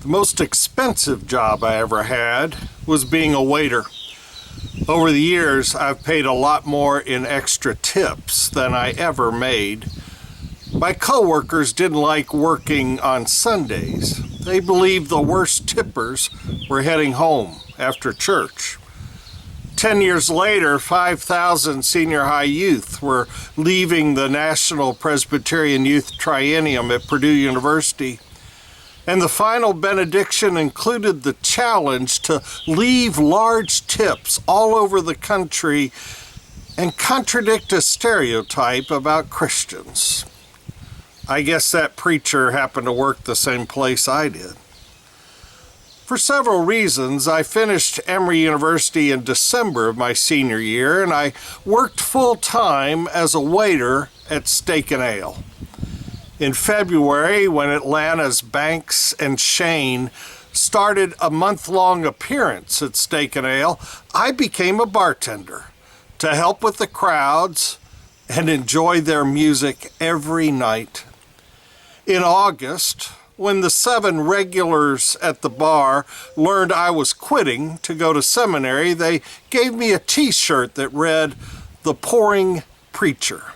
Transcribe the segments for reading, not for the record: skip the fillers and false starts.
The most expensive job I ever had was being a waiter. Over the years, I've paid a lot more in extra tips than I ever made. My coworkers didn't like working on Sundays. They believed the worst tippers were heading home after church. 10 years later, 5,000 senior high youth were leaving the National Presbyterian Youth Triennium at Purdue University. And the final benediction included the challenge to leave large tips all over the country and contradict a stereotype about Christians. I guess that preacher happened to work the same place I did. For several reasons, I finished Emory University in December of my senior year, and I worked full-time as a waiter at Steak and Ale. In February, when Atlanta's Banks and Shane started a month-long appearance at Steak and Ale, I became a bartender to help with the crowds and enjoy their music every night. In August, when the 7 regulars at the bar learned I was quitting to go to seminary, they gave me a t-shirt that read, "The Pouring Preacher."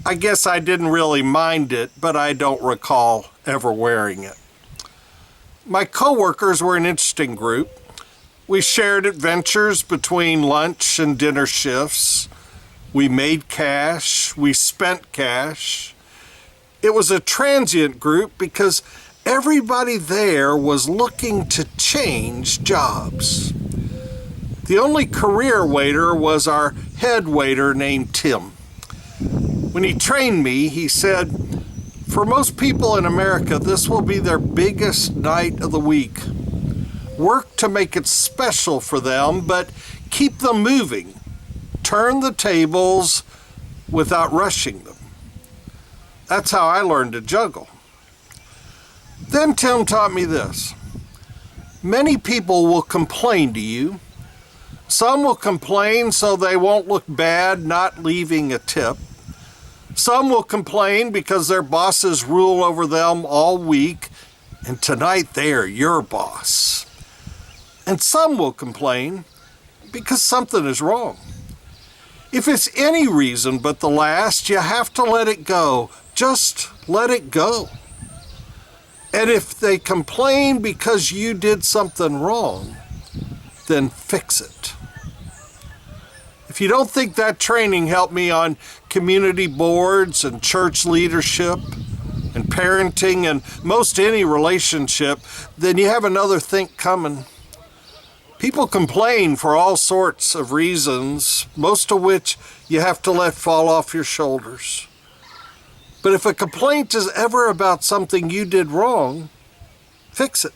I guess I didn't really mind it, but I don't recall ever wearing it. My coworkers were an interesting group. We shared adventures between lunch and dinner shifts. We made cash. We spent cash. It was a transient group because everybody there was looking to change jobs. The only career waiter was our head waiter named Tim. When he trained me, he said, "For most people in America, this will be their biggest night of the week. Work to make it special for them, but keep them moving. Turn the tables without rushing them." That's how I learned to juggle. Then Tim taught me this. Many people will complain to you. Some will complain so they won't look bad not leaving a tip. Some will complain because their bosses rule over them all week, and tonight they are your boss. And some will complain because something is wrong. If it's any reason but the last, you have to let it go. Just let it go. And if they complain because you did something wrong, then fix it. If you don't think that training helped me on community boards and church leadership and parenting and most any relationship, then you have another think coming. People complain for all sorts of reasons, most of which you have to let fall off your shoulders. But if a complaint is ever about something you did wrong, fix it.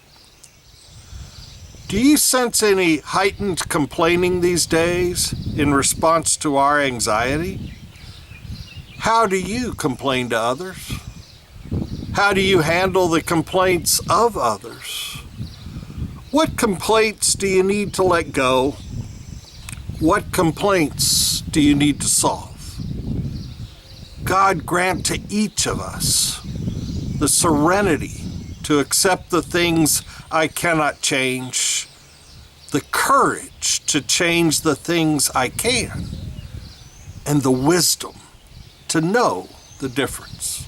Do you sense any heightened complaining these days in response to our anxiety? How do you complain to others? How do you handle the complaints of others? What complaints do you need to let go? What complaints do you need to solve? God grant to each of us the serenity to accept the things I cannot change, the courage to change the things I can, and the wisdom to know the difference.